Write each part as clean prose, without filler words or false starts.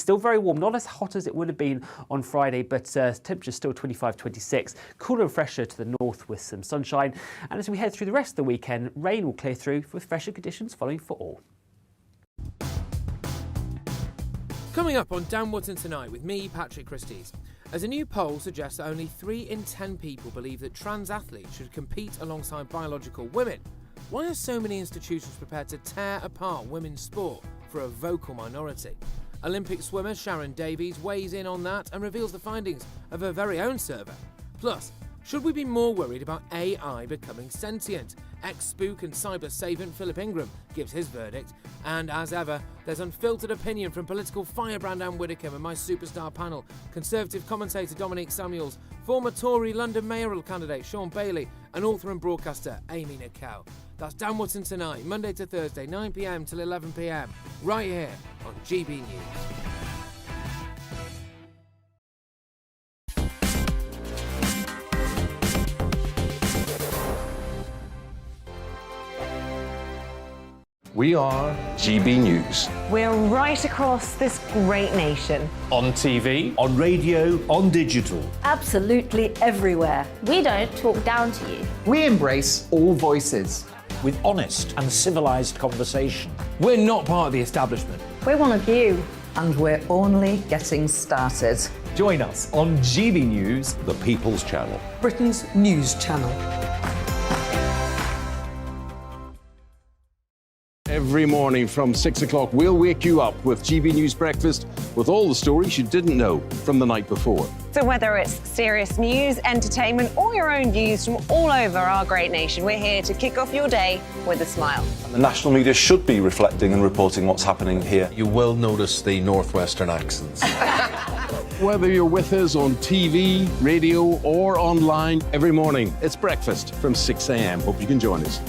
Still very warm, not as hot as it would have been on Friday, but temperatures still 25, 26. Cooler and fresher to the north with some sunshine. And as we head through the rest of the weekend, rain will clear through with fresher conditions following for all. Coming up on Dan Wootton Tonight with me, Patrick Christie's. As a new poll suggests that only 3 in 10 people believe that trans athletes should compete alongside biological women, why are so many institutions prepared to tear apart women's sport for a vocal minority? Olympic swimmer Sharon Davies weighs in on that and reveals the findings of her very own survey. Plus, should we be more worried about AI becoming sentient? Ex-spook and cyber-savant Philip Ingram gives his verdict. And as ever, there's unfiltered opinion from political firebrand Anne Widdecombe and my superstar panel, Conservative commentator Dominique Samuels, former Tory London mayoral candidate Sean Bailey, and author and broadcaster Amy Nicole. That's Dan Wootton Tonight, Monday to Thursday, 9 p.m. till 11 p.m, right here on GB News. We are GB News. We're right across this great nation. On TV, on radio, on digital. Absolutely everywhere. We don't talk down to you. We embrace all voices. With honest and civilised conversation. We're not part of the establishment. We're one of you. And we're only getting started. Join us on GB News, The People's Channel. Britain's news channel. Every morning from 6 o'clock, we'll wake you up with GB News Breakfast with all the stories you didn't know from the night before. So whether it's serious news, entertainment, or your own views from all over our great nation, we're here to kick off your day with a smile. And the national media should be reflecting and reporting what's happening here. You will notice the northwestern accents. Whether you're with us on TV, radio, or online, every morning, it's breakfast from 6 a.m. Hope you can join us.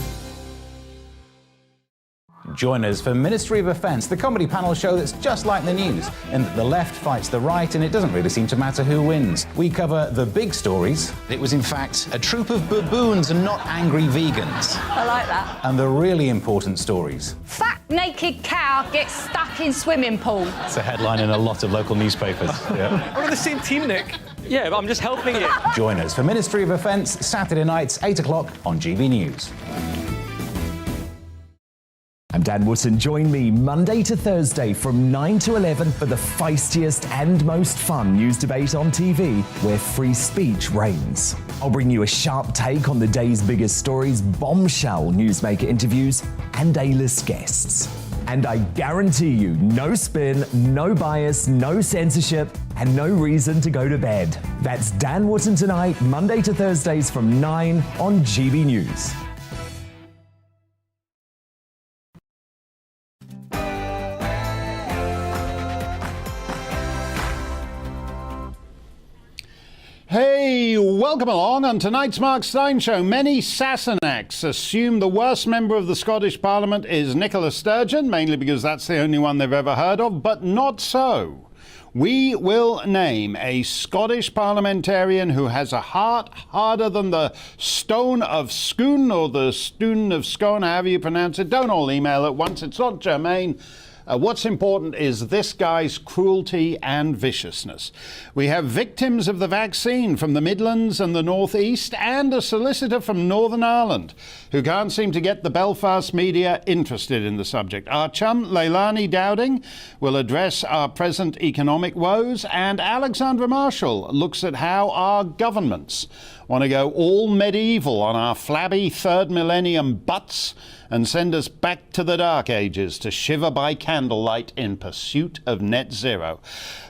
Join us for Ministry of Offence, the comedy panel show that's just like the news, in that the left fights the right and it doesn't really seem to matter who wins. We cover the big stories. It was in fact a troop of baboons and not angry vegans. I like that. And the really important stories. Fat naked cow gets stuck in swimming pool. It's a headline in a lot of local newspapers. Yeah. We're on the same team, Nick. Yeah, but I'm just helping you. Join us for Ministry of Offence, Saturday nights, 8 o'clock on GB News. I'm Dan Wootton. Join me Monday to Thursday from 9 to 11 for the feistiest and most fun news debate on TV, where free speech reigns. I'll bring you a sharp take on the day's biggest stories, bombshell newsmaker interviews, and A-list guests. And I guarantee you, no spin, no bias, no censorship, and no reason to go to bed. That's Dan Wootton Tonight, Monday to Thursdays from 9 on GB News. Hey, welcome along. On tonight's Mark Steyn Show, many Sassenachs assume the worst member of the Scottish Parliament is Nicola Sturgeon, mainly because that's the only one they've ever heard of, but not so. We will name a Scottish parliamentarian who has a heart harder than the stone of Scone, or the stone of Scone, however you pronounce it. Don't all email at once, it's not germane. What's important is this guy's cruelty and viciousness. We have victims of the vaccine from the Midlands and the North East, and a solicitor from Northern Ireland who can't seem to get the Belfast media interested in the subject. Our chum Leilani Dowding will address our present economic woes, and Alexandra Marshall looks at how our governments want to go all medieval on our flabby third millennium butts and send us back to the dark ages to shiver by candlelight in pursuit of net zero.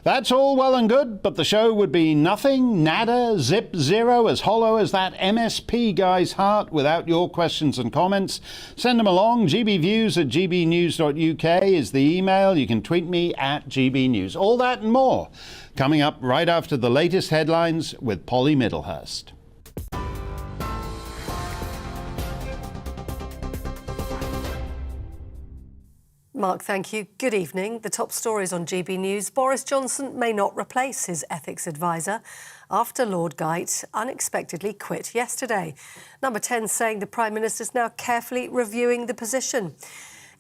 That's all well and good, but the show would be nothing, nada, zip, zero, as hollow as that MSP guy's heart without your questions and comments. Send them along. gbviews@gbnews.uk is the email. You can tweet me at gbnews. All that and more coming up right after the latest headlines with Polly Middlehurst. Mark, thank you. Good evening. The top stories on GB News. Boris Johnson may not replace his ethics advisor after Lord Geidt unexpectedly quit yesterday. Number 10 saying the Prime Minister's now carefully reviewing the position.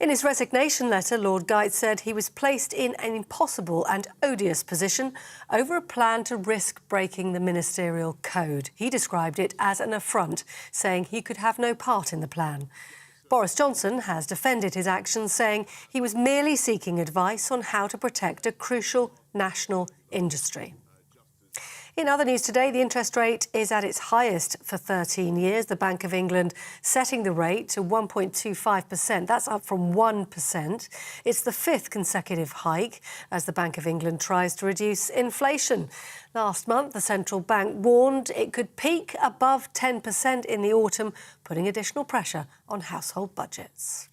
In his resignation letter, Lord Geidt said he was placed in an impossible and odious position over a plan to risk breaking the ministerial code. He described it as an affront, saying he could have no part in the plan. Boris Johnson has defended his actions, saying he was merely seeking advice on how to protect a crucial national industry. In other news today, the interest rate is at its highest for 13 years. The Bank of England setting the rate to 1.25%. That's up from 1%. It's the fifth consecutive hike as the Bank of England tries to reduce inflation. Last month, the central bank warned it could peak above 10% in the autumn, putting additional pressure on household budgets.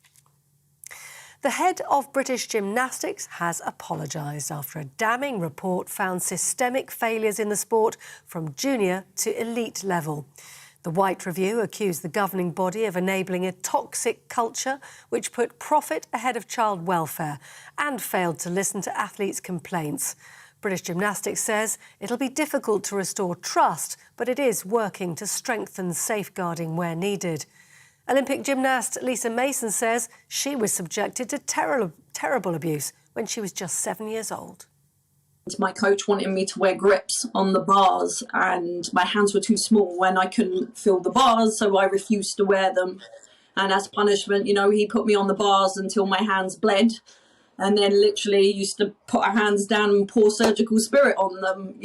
The head of British Gymnastics has apologised after a damning report found systemic failures in the sport from junior to elite level. The White Review accused the governing body of enabling a toxic culture which put profit ahead of child welfare and failed to listen to athletes' complaints. British Gymnastics says it'll be difficult to restore trust, but it is working to strengthen safeguarding where needed. Olympic gymnast Lisa Mason says she was subjected to terrible abuse when she was just 7 years old. My coach wanted me to wear grips on the bars and my hands were too small when I couldn't feel the bars, so I refused to wear them. And as punishment, he put me on the bars until my hands bled, and then literally used to put our hands down and pour surgical spirit on them,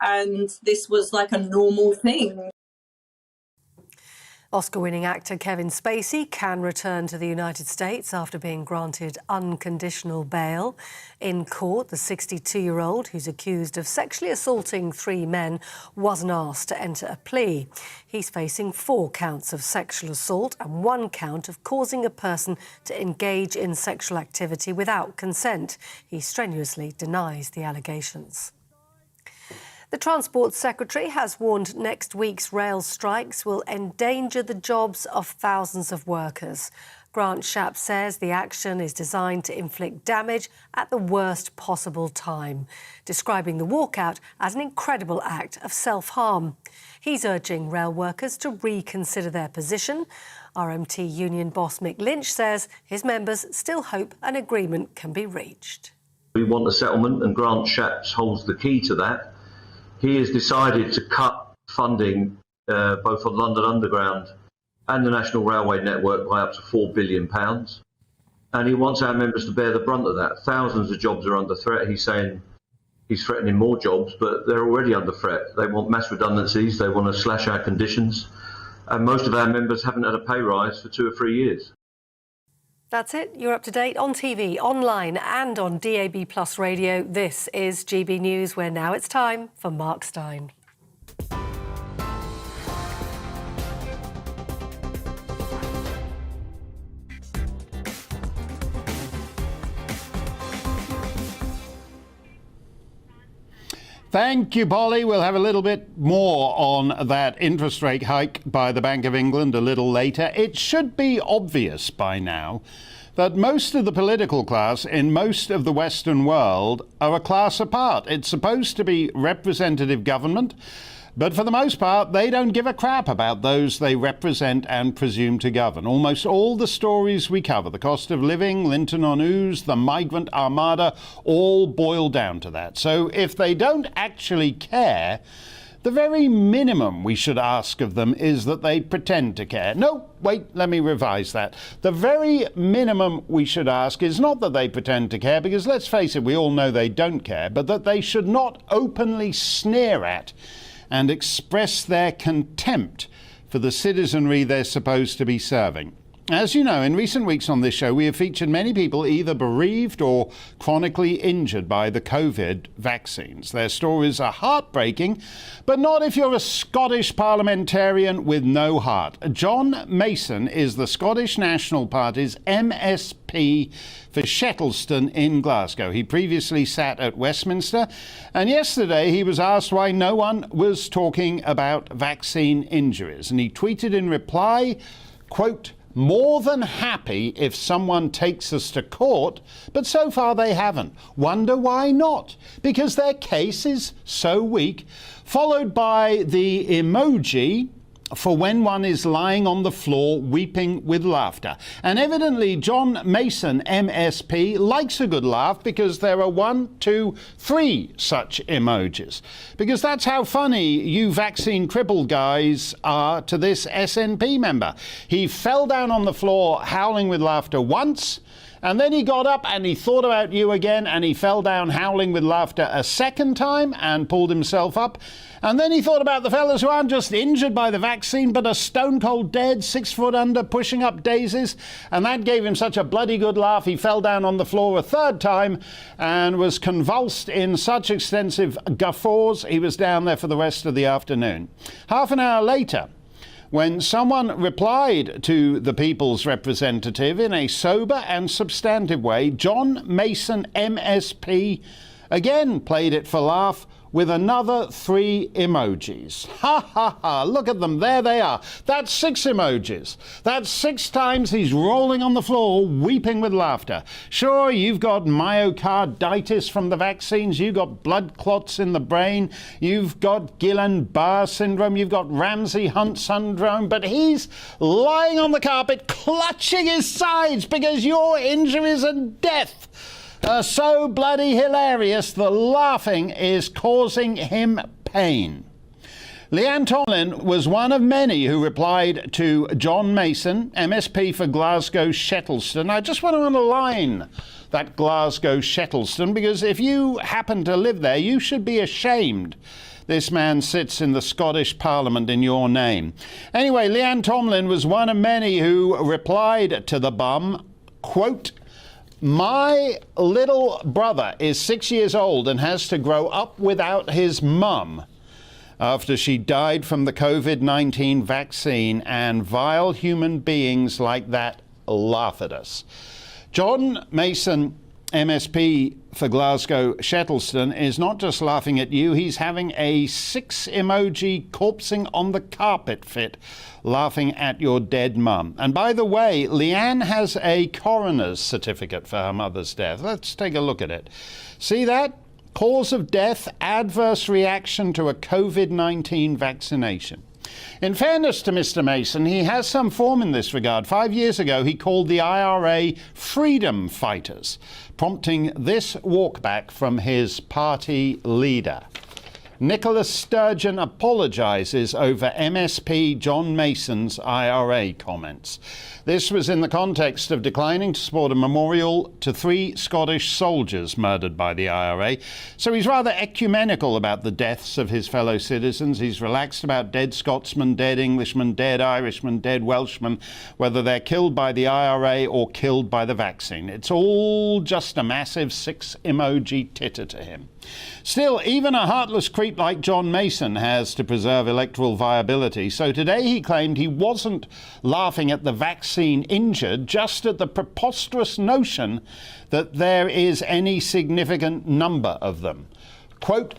and this was like a normal thing. Oscar-winning actor Kevin Spacey can return to the United States after being granted unconditional bail. In court, the 62-year-old, who's accused of sexually assaulting 3 men, wasn't asked to enter a plea. He's facing 4 counts of sexual assault and 1 count of causing a person to engage in sexual activity without consent. He strenuously denies the allegations. The Transport Secretary has warned next week's rail strikes will endanger the jobs of thousands of workers. Grant Shapps says the action is designed to inflict damage at the worst possible time, describing the walkout as an incredible act of self-harm. He's urging rail workers to reconsider their position. RMT union boss Mick Lynch says his members still hope an agreement can be reached. We want a settlement, and Grant Shapps holds the key to that. He has decided to cut funding both on London Underground and the National Railway Network by up to £4 billion. And he wants our members to bear the brunt of that. Thousands of jobs are under threat. He's saying he's threatening more jobs, but they're already under threat. They want mass redundancies. They want to slash our conditions. And most of our members haven't had a pay rise for 2 or 3 years. That's it. You're up to date on TV, online and on DAB+ radio. This is GB News, where now it's time for Mark Steyn. Thank you, Polly. We'll have a little bit more on that interest rate hike by the Bank of England a little later. It should be obvious by now that most of the political class in most of the Western world are a class apart. It's supposed to be representative government, but for the most part, they don't give a crap about those they represent and presume to govern. Almost all the stories we cover, the cost of living, Linton on Ouse, the migrant armada, all boil down to that. So if they don't actually care, the very minimum we should ask of them is that they pretend to care. No, wait, let me revise that. The very minimum we should ask is not that they pretend to care, because let's face it, we all know they don't care, but that they should not openly sneer at and express their contempt for the citizenry they're supposed to be serving. As you know, in recent weeks on this show, we have featured many people either bereaved or chronically injured by the COVID vaccines. Their stories are heartbreaking, but not if you're a Scottish parliamentarian with no heart. John Mason is the Scottish National Party's MSP for Shettleston in Glasgow. He previously sat at Westminster, and yesterday he was asked why no one was talking about vaccine injuries. And he tweeted in reply, quote, "More than happy if someone takes us to court, but so far they haven't. Wonder why not? Because their case is so weak." Followed by the emoji for when one is lying on the floor weeping with laughter. And evidently John Mason, MSP, likes a good laugh because there are 1, 2, 3 such emojis. Because that's how funny you vaccine crippled guys are to this SNP member. He fell down on the floor howling with laughter once, and then he got up and he thought about you again, and he fell down howling with laughter a second time and pulled himself up. And then he thought about the fellas who aren't just injured by the vaccine, but are stone cold dead, 6 foot under, pushing up daisies. And that gave him such a bloody good laugh, he fell down on the floor a third time and was convulsed in such extensive guffaws, he was down there for the rest of the afternoon. Half an hour later, when someone replied to the People's representative in a sober and substantive way, John Mason, MSP, again played it for laugh with another 3 emojis. Ha ha ha, look at them, there they are. That's 6 emojis. That's 6 times he's rolling on the floor, weeping with laughter. Sure, you've got myocarditis from the vaccines, you've got blood clots in the brain, you've got Guillain-Barré syndrome, you've got Ramsay-Hunt syndrome, but he's lying on the carpet clutching his sides because your injuries and death are so bloody hilarious, the laughing is causing him pain. Leanne Tomlin was one of many who replied to John Mason, MSP for Glasgow Shettleston. I just want to underline that Glasgow Shettleston, because if you happen to live there, you should be ashamed this man sits in the Scottish Parliament in your name. Anyway, Leanne Tomlin was one of many who replied to the bum, quote, "My little brother is 6 years old and has to grow up without his mum after she died from the COVID-19 vaccine, and vile human beings like that laugh at us." John Mason, MSP for Glasgow Shettleston, is not just laughing at you, he's having a 6 emoji corpsing on the carpet fit, laughing at your dead mum. And by the way, Leanne has a coroner's certificate for her mother's death. Let's take a look at it. See that? Cause of death, adverse reaction to a COVID-19 vaccination. In fairness to Mr. Mason, he has some form in this regard. 5 years ago, he called the IRA freedom fighters, prompting this walkback from his party leader. Nicola Sturgeon apologises over MSP John Mason's IRA comments. This was in the context of declining to support a memorial to 3 Scottish soldiers murdered by the IRA. So he's rather ecumenical about the deaths of his fellow citizens. He's relaxed about dead Scotsmen, dead Englishmen, dead Irishmen, dead Welshmen, whether they're killed by the IRA or killed by the vaccine. It's all just a massive 6 emoji titter to him. Still, even a heartless creep like John Mason has to preserve electoral viability. So today he claimed he wasn't laughing at the vaccine injured, just at the preposterous notion that there is any significant number of them. Quote,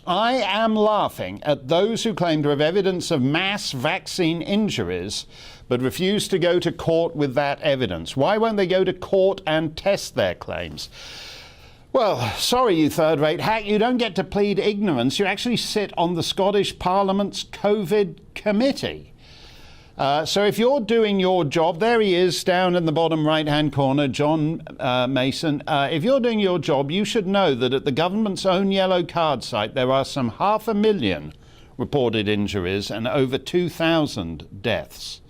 "I am laughing at those who claim to have evidence of mass vaccine injuries but refuse to go to court with that evidence. Why won't they go to court and test their claims?" Well, sorry, you third-rate hack, you don't get to plead ignorance. You actually sit on the Scottish Parliament's COVID committee. So if you're doing your job, there he is down in the bottom right-hand corner, John Mason. If you're doing your job, you should know that at the government's own yellow card site, there are some 500,000 reported injuries and over 2,000 deaths.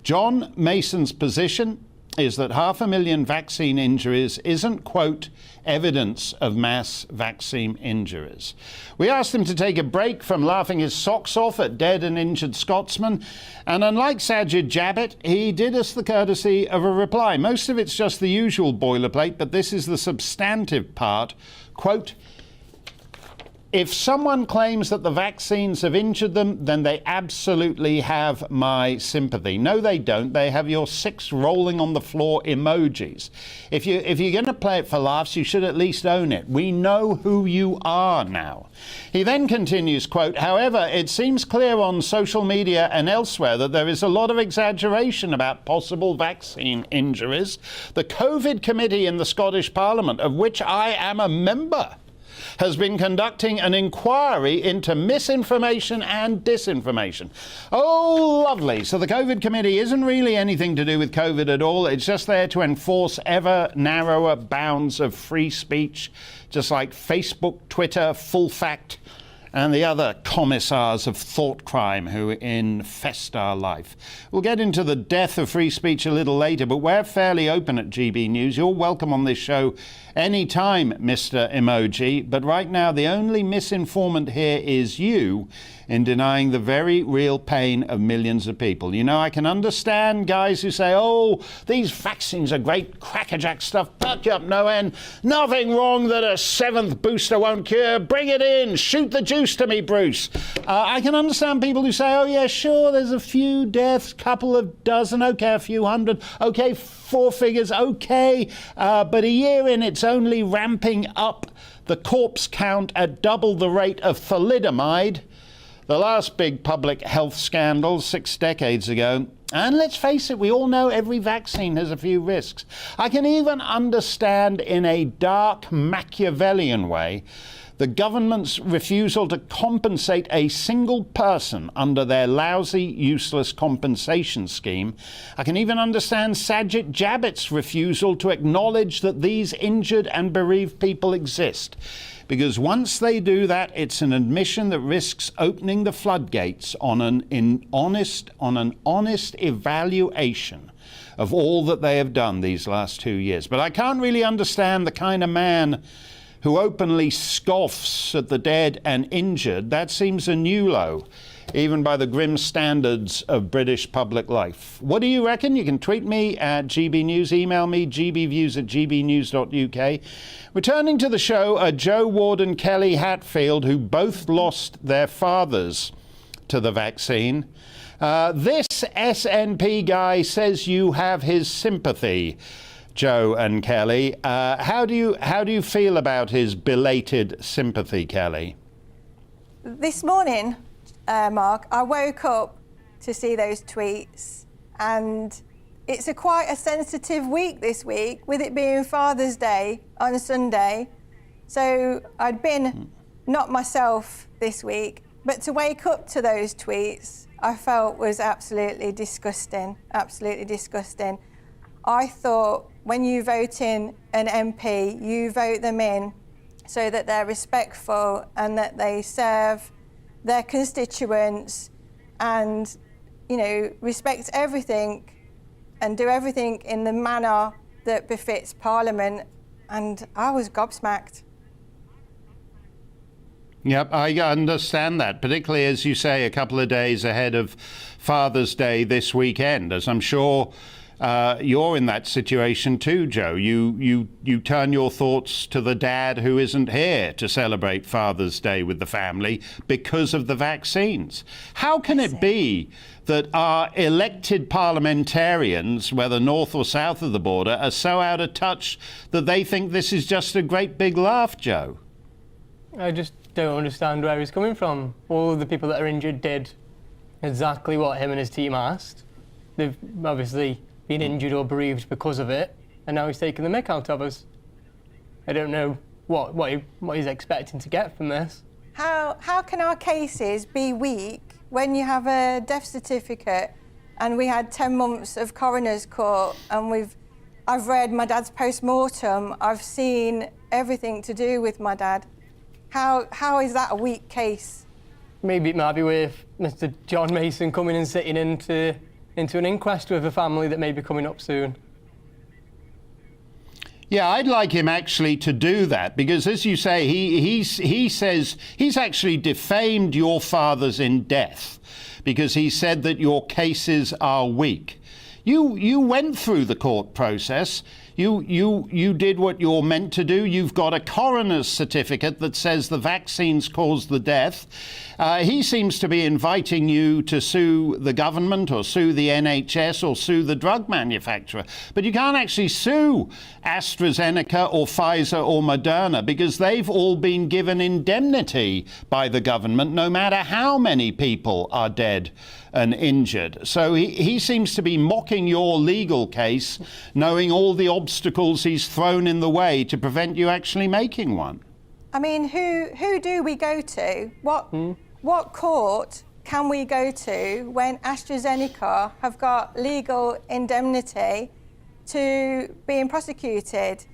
John Mason's position is that 500,000 vaccine injuries isn't, quote, evidence of mass vaccine injuries. We asked him to take a break from laughing his socks off at dead and injured Scotsmen, and unlike Sajid Javid, he did us the courtesy of a reply. Most of it's just the usual boilerplate, but this is the substantive part. Quote, "If someone claims that the vaccines have injured them, then they absolutely have my sympathy." No, they don't. They have your 6 rolling on the floor emojis. If you're going to play it for laughs, you should at least own it. We know who you are now. He then continues, quote, "However, it seems clear on social media and elsewhere that there is a lot of exaggeration about possible vaccine injuries. The COVID committee in the Scottish Parliament, of which I am a member, has been conducting an inquiry into misinformation and disinformation. Oh, lovely. So the COVID committee isn't really anything to do with COVID at all. It's just there to enforce ever narrower bounds of free speech, just like Facebook, Twitter, Full Fact, and the other commissars of thought crime who infest our life. We'll get into the death of free speech a little later, but we're fairly open at GB News. You're welcome on this show anytime, Mr. Emoji. But right now, the only misinformant here is you in denying the very real pain of millions of people. You know, I can understand guys who say, oh, these vaccines are great crackerjack stuff, perk you up no end, nothing wrong that a seventh booster won't cure, bring it in, shoot the juice to me, Bruce. I can understand people who say, oh yeah, sure, there's a few deaths, couple of dozen, okay, a few hundred, okay, 4 figures, okay, but a year in, it's only ramping up the corpse count at double the rate of thalidomide, the last big public health scandal 6 decades ago. And let's face it, we all know every vaccine has a few risks. I can even understand in a dark Machiavellian way the government's refusal to compensate a single person under their lousy, useless compensation scheme. I can even understand Sajid Javid's refusal to acknowledge that these injured and bereaved people exist. Because once they do that, it's an admission that risks opening the floodgates on an honest evaluation of all that they have done these last 2 years. But I can't really understand the kind of man who openly scoffs at the dead and injured. That seems a new low, even by the grim standards of British public life. What do you reckon? You can tweet me at GB News, email me, gbviews@gbnews.uk. Returning to the show are Joe Ward and Kelly Hatfield, who both lost their fathers to the vaccine. This SNP guy says you have his sympathy, Joe and Kelly. How do you feel about his belated sympathy, Kelly? This morning, Mark, I woke up to see those tweets, and it's quite a sensitive week this week, with it being Father's Day on Sunday. So I'd been not myself this week, but to wake up to those tweets, I felt was absolutely disgusting, absolutely disgusting. I thought when you vote in an MP, you vote them in so that they're respectful and that they serve their constituents and, you know, respect everything and do everything in the manner that befits Parliament. And I was gobsmacked. Yep, I understand that, particularly, as you say, a couple of days ahead of Father's Day this weekend, as I'm sure you're in that situation too, Joe. You turn your thoughts to the dad who isn't here to celebrate Father's Day with the family because of the vaccines. How can it be that our elected parliamentarians, whether north or south of the border, are so out of touch that they think this is just a great big laugh, Joe? I just don't understand where he's coming from. All of the people that are injured did exactly what him and his team asked. They've obviously been injured or bereaved because of it, and now he's taking the mick out of us. I don't know what he's expecting to get from this. How can our cases be weak when you have a death certificate and we had 10 months of coroner's court, and I've read my dad's post-mortem, I've seen everything to do with my dad. How is that a weak case? Maybe it might be worth Mr. John Mason coming and sitting into an inquest with a family that may be coming up soon. Yeah, I'd like him actually to do that, because, as you say, he says he's actually defamed your fathers in death because he said that your cases are weak. You went through the court process. You did what you're meant to do. You've got a coroner's certificate that says the vaccines caused the death. He seems to be inviting you to sue the government or sue the NHS or sue the drug manufacturer. But you can't actually sue AstraZeneca or Pfizer or Moderna because they've all been given indemnity by the government, no matter how many people are dead and injured. So he seems to be mocking your legal case, knowing all the obstacles he's thrown in the way to prevent you actually making one. I mean, who do we go to? What court can we go to when AstraZeneca have got legal indemnity to being prosecuted?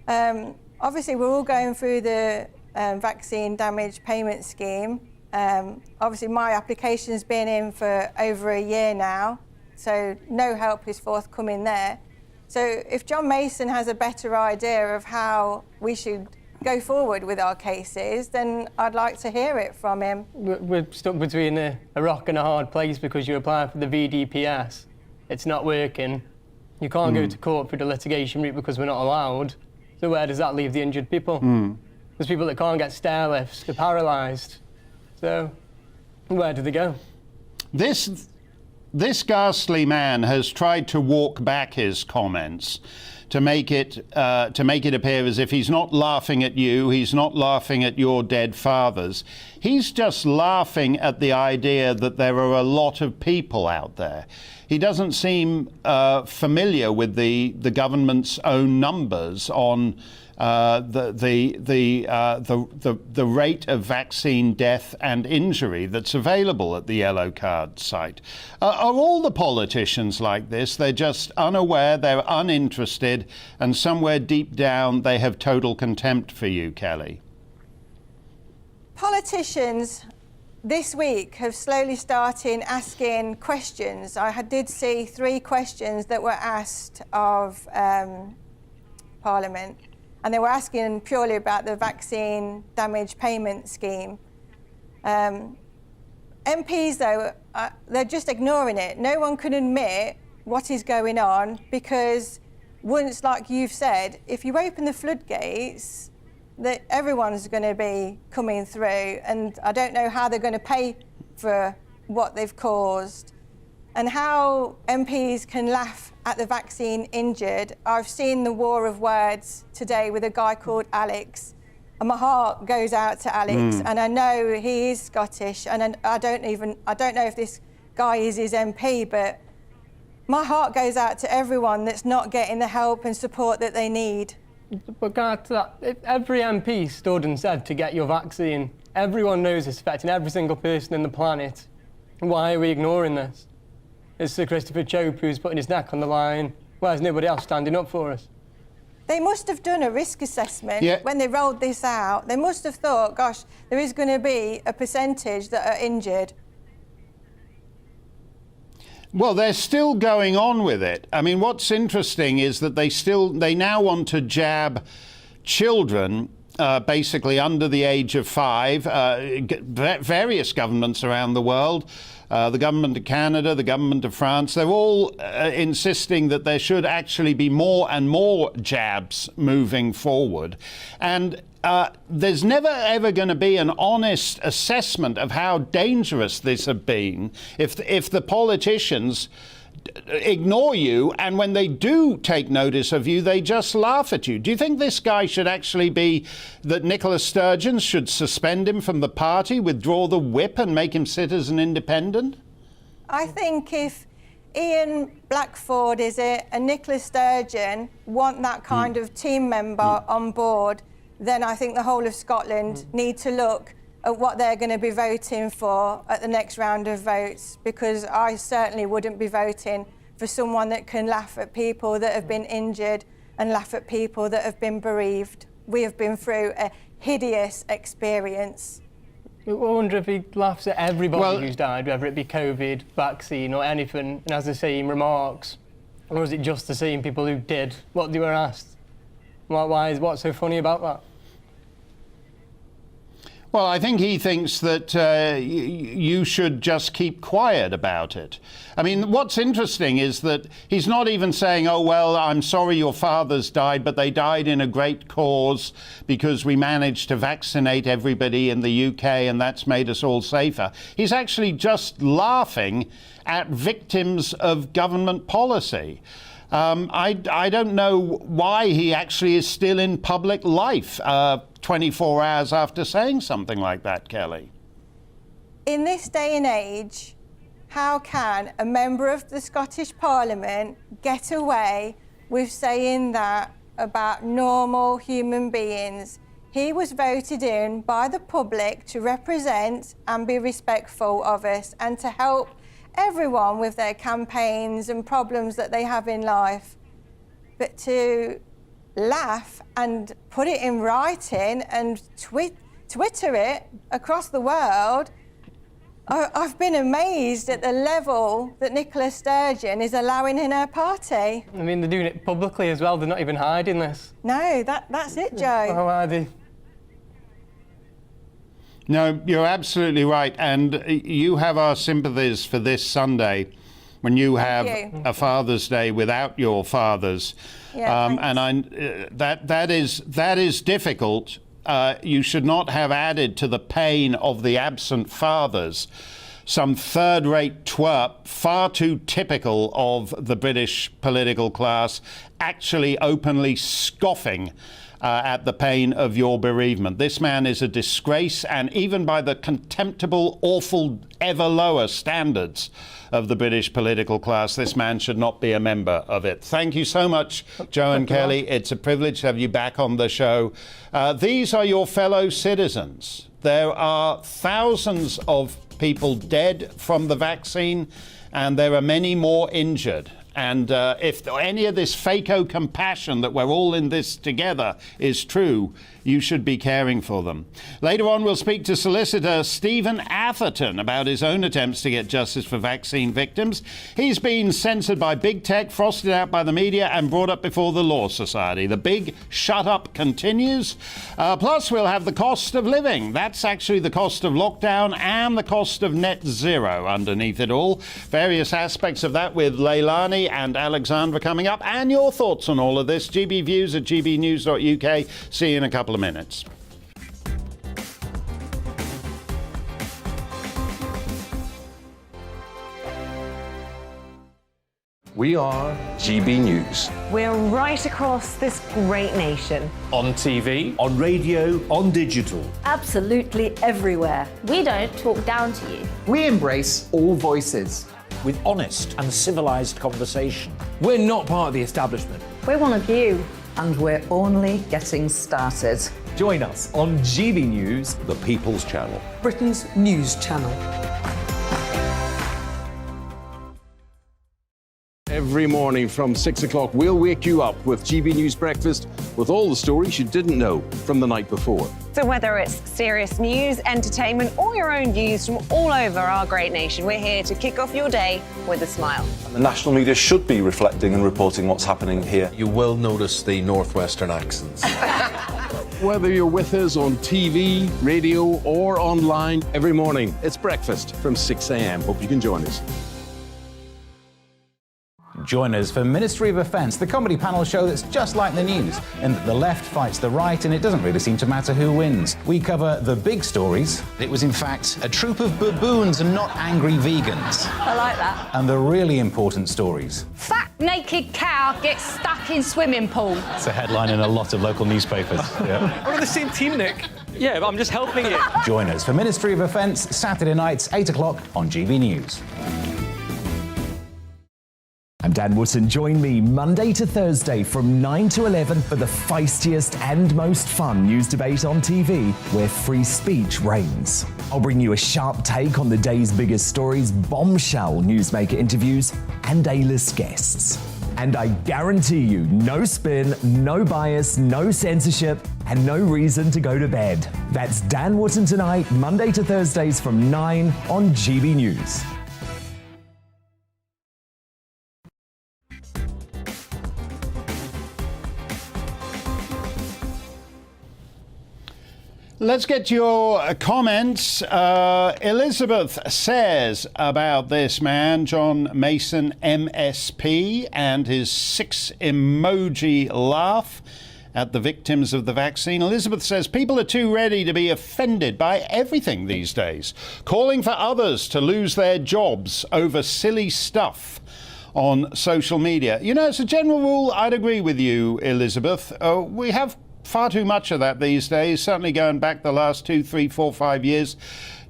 Obviously, we're all going through the vaccine damage payment scheme. Obviously, my application's been in for over a year now, so no help is forthcoming there. So if John Mason has a better idea of how we should go forward with our cases, then I'd like to hear it from him. We're stuck between a rock and a hard place because you apply for the VDPS. It's not working. You can't go to court for the litigation route because we're not allowed. So where does that leave the injured people? There's people that can't get stair lifts, they're paralysed. So where do they go? This ghastly man has tried to walk back his comments to make it appear as if he's not laughing at you, he's not laughing at your dead fathers. He's just laughing at the idea that there are a lot of people out there. He doesn't seem familiar with the government's own numbers on the rate of vaccine death and injury that's available at the Yellow Card site. Are all the politicians like this? They're just unaware, they're uninterested, and somewhere deep down they have total contempt for you, Kelly. Politicians this week have slowly started asking questions. I did see 3 questions that were asked of Parliament, and they were asking purely about the vaccine damage payment scheme. MPs, though, they're just ignoring it. No one can admit what is going on because once, like you've said, if you open the floodgates, that everyone's going to be coming through, and I don't know how they're going to pay for what they've caused and how MPs can laugh at the vaccine injured. I've seen the war of words today with a guy called Alex, and my heart goes out to Alex, and I know he is Scottish, and I don't know if this guy is his MP, but my heart goes out to everyone that's not getting the help and support that they need. But to that, if every MP stood and said to get your vaccine, everyone knows it's affecting every single person on the planet. Why are we ignoring this? It's Sir Christopher Chope who's putting his neck on the line. Why is nobody else standing up for us? They must have done a risk assessment when they rolled this out. They must have thought, gosh, there is going to be a percentage that are injured. Well, they're still going on with it. I mean, what's interesting is that they now want to jab children basically under the age of 5. Various governments around the world, the government of Canada, the government of France, they're all insisting that there should actually be more and more jabs moving forward. And there's never ever going to be an honest assessment of how dangerous this has been if the politicians ignore you, and when they do take notice of you, they just laugh at you. Do you think this guy should actually be, that Nicola Sturgeon should suspend him from the party, withdraw the whip and make him sit as an independent? I think if Ian Blackford, and Nicola Sturgeon want that kind of team member on board, then I think the whole of Scotland need to look at what they're going to be voting for at the next round of votes, because I certainly wouldn't be voting for someone that can laugh at people that have been injured and laugh at people that have been bereaved. We have been through a hideous experience. I wonder if he laughs at everybody who's died, whether it be COVID, vaccine or anything, and has the same remarks, or is it just the same people who did what they were asked? What's so funny about that? Well, I think he thinks that you should just keep quiet about it. I mean, what's interesting is that he's not even saying, oh, well, I'm sorry your fathers died, but they died in a great cause because we managed to vaccinate everybody in the UK and that's made us all safer. He's actually just laughing at victims of government policy. I don't know why he actually is still in public life 24 hours after saying something like that, Kelly. In this day and age, how can a member of the Scottish Parliament get away with saying that about normal human beings? He was voted in by the public to represent and be respectful of us and to help everyone with their campaigns and problems that they have in life. But to laugh and put it in writing and Twitter it across the world, I've been amazed at the level that Nicola Sturgeon is allowing in her party. I mean, they're doing it publicly as well. They're not even hiding this. No, that's it, Joe. How are they? No, you're absolutely right. And you have our sympathies for this Sunday when you have a Father's Day without your fathers. Yeah, and that is difficult. You should not have added to the pain of the absent fathers some third-rate twerp, far too typical of the British political class, actually openly scoffing at the pain of your bereavement. This man is a disgrace, and even by the contemptible, awful, ever lower standards of the British political class, this man should not be a member of it. Thank you so much, Joe and Kelly. It's a privilege to have you back on the show. These are your fellow citizens. There are thousands of people dead from the vaccine, and there are many more injured. And if any of this fako compassion that we're all in this together is true, you should be caring for them. Later on, we'll speak to Solicitor Stephen Atherton about his own attempts to get justice for vaccine victims. He's been censored by big tech, frosted out by the media, and brought up before the Law Society. The big shut-up continues. Plus, we'll have the cost of living. That's actually the cost of lockdown and the cost of net zero underneath it all. Various aspects of that with Leilani and Alexandra coming up, and your thoughts on all of this. GB Views at gbnews.uk. See you in a couple of minutes. We are GB News. We're right across this great nation. On TV, on radio, on digital. Absolutely everywhere. We don't talk down to you. We embrace all voices. With honest and civilised conversation. we're not part of the establishment. We're one of you. And we're only getting started. Join us on GB News, the People's Channel. Britain's news channel. Every morning from 6 o'clock, we'll wake you up with GB News Breakfast with all the stories you didn't know from the night before. So whether it's serious news, entertainment, or your own views from all over our great nation, we're here to kick off your day with a smile. The national media should be reflecting and reporting what's happening here. You will notice the northwestern accents. Whether you're with us on TV, radio, or online, every morning, it's breakfast from 6 a.m. Hope you can join us. Join us for Ministry of Offence, the comedy panel show that's just like the news, in that the left fights the right and it doesn't really seem to matter who wins. We cover the big stories. It was in fact a troop of baboons and not angry vegans. I like that. And the really important stories. Fat naked cow gets stuck in swimming pool. It's a headline in a lot of local newspapers. Yeah. We're on the same team, Nick. Yeah, but I'm just helping you. Join us for Ministry of Offence, Saturday nights, 8 o'clock on GB News. I'm Dan Wootton. Join me Monday to Thursday from 9 to 11 for the feistiest and most fun news debate on TV, where free speech reigns. I'll bring you a sharp take on the day's biggest stories, bombshell newsmaker interviews, and A-list guests. And I guarantee you, no spin, no bias, no censorship, and no reason to go to bed. That's Dan Wootton tonight, Monday to Thursdays from 9 on GB News. Let's get your comments. Elizabeth says about this man, John Mason, MSP, and his 6 emoji laugh at the victims of the vaccine. Elizabeth says people are too ready to be offended by everything these days, calling for others to lose their jobs over silly stuff on social media. You know, as a general rule, I'd agree with you, Elizabeth. We have far too much of that these days, certainly going back the last 2, 3, 4, 5 years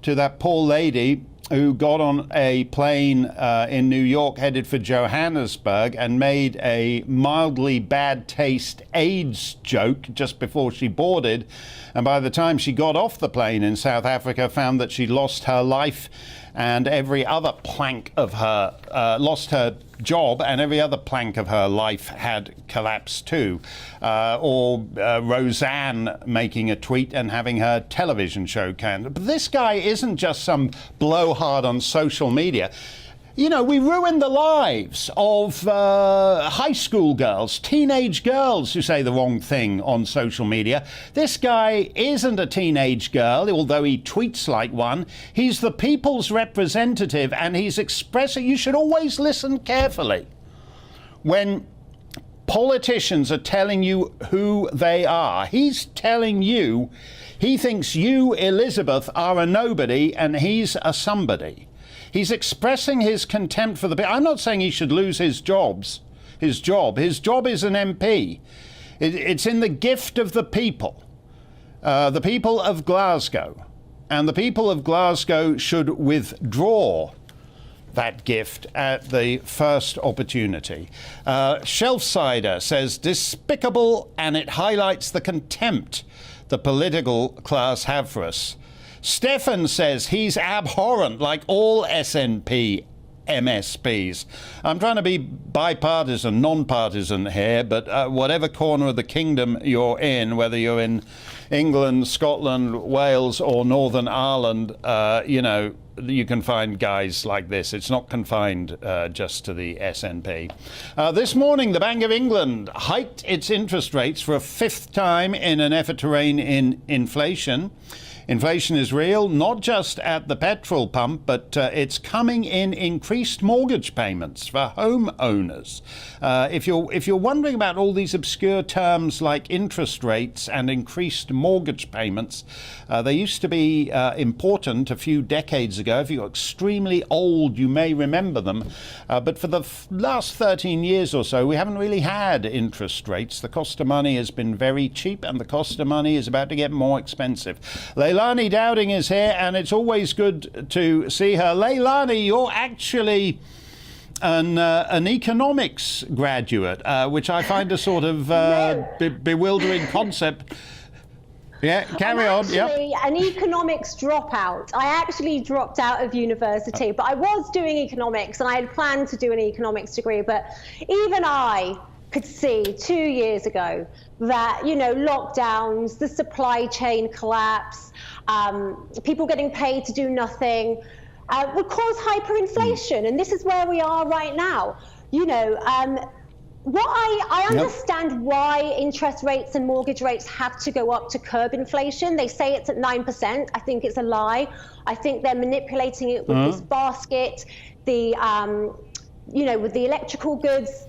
to that poor lady who got on a plane in New York headed for Johannesburg and made a mildly bad taste AIDS joke just before she boarded. And by the time she got off the plane in South Africa, found that she'd lost her life and every other plank of her, lost her job, and every other plank of her life had collapsed too. Or Roseanne making a tweet and having her television show cancelled. But this guy isn't just some blowhard on social media. You know, we ruin the lives of high school girls, teenage girls who say the wrong thing on social media. This guy isn't a teenage girl, although he tweets like one. He's the people's representative, and he's expressing... You should always listen carefully when politicians are telling you who they are. He's telling you he thinks you, Elizabeth, are a nobody and he's a somebody. He's expressing his contempt for the people. I'm not saying he should lose his job. His job is an MP. It's in the gift of the people of Glasgow. And the people of Glasgow should withdraw that gift at the first opportunity. Shelfsider says, despicable, and it highlights the contempt the political class have for us. Stefan says he's abhorrent like all SNP MSPs. I'm trying to be bipartisan, non-partisan here, but whatever corner of the kingdom you're in, whether you're in England, Scotland, Wales or Northern Ireland, you know, you can find guys like this. It's not confined just to the SNP. This morning, the Bank of England hiked its interest rates for a fifth time in an effort to rein in inflation. Inflation is real, not just at the petrol pump, but it's coming in increased mortgage payments for homeowners. If you're wondering about all these obscure terms like interest rates and increased mortgage payments, they used to be important a few decades ago. If you're extremely old, you may remember them. But for the last 13 years or so, we haven't really had interest rates. The cost of money has been very cheap, and the cost of money is about to get more expensive. Leilani Dowding is here, and it's always good to see her. Leilani, you're actually an economics graduate, which I find a sort of bewildering concept. Yeah, carry on. Actually, an economics dropout. I actually dropped out of university, but I was doing economics, and I had planned to do an economics degree. But even I could see 2 years ago that, you know, lockdowns, the supply chain collapse, people getting paid to do nothing would cause hyperinflation. And this is where we are right now. You know, what I understand why interest rates and mortgage rates have to go up to curb inflation. They say it's at 9%. I think it's a lie. I think they're manipulating it with this basket, the, you know, with the electrical goods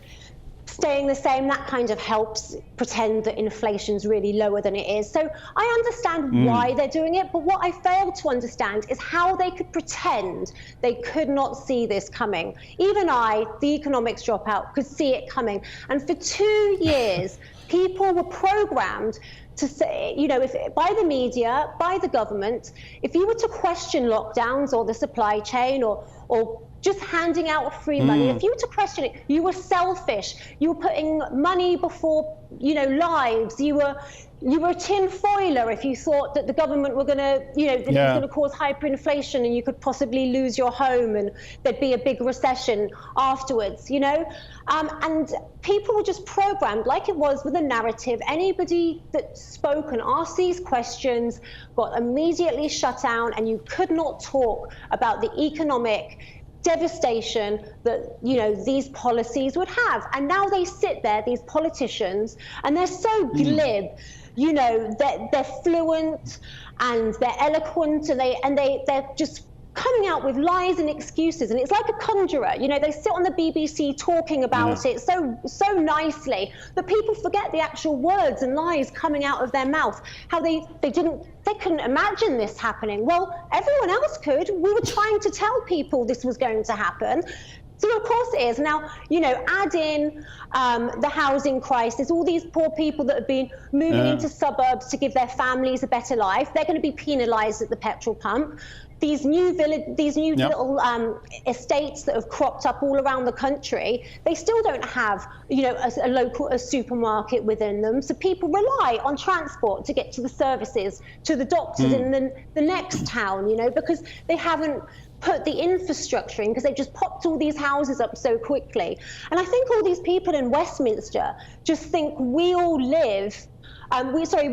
staying the same. That kind of helps pretend that inflation's really lower than it is. So I understand why they're doing it, but what I fail to understand is how they could pretend they could not see this coming. Even I, the economics dropout, could see it coming. And for 2 years, people were programmed to say, you know, if by the media, by the government, if you were to question lockdowns or the supply chain or just handing out free money, if you were to question it, you were selfish. You were putting money before, you know, lives. You were a tinfoiler if you thought that the government were going to, you know, this was going to cause hyperinflation and you could possibly lose your home and there'd be a big recession afterwards, you know. And people were just programmed like it was with a narrative. Anybody that spoke and asked these questions got immediately shut down, and you could not talk about the economic devastation that, you know, these policies would have. And now they sit there, these politicians, and they're so glib, you know, they're fluent and they're eloquent, and they're just coming out with lies and excuses, and it's like a conjurer. You know, they sit on the BBC talking about it so nicely that people forget the actual words and lies coming out of their mouth. How they couldn't imagine this happening. Well, everyone else could. We were trying to tell people this was going to happen. So of course it is. Now, add in the housing crisis, all these poor people that have been moving into suburbs to give their families a better life, they're going to be penalised at the petrol pump. These new little estates that have cropped up all around the country, they still don't have, a local supermarket within them. So people rely on transport to get to the services, to the doctors in the next town, because they haven't put the infrastructure in, because they've just popped all these houses up so quickly. And I think all these people in Westminster just think we all live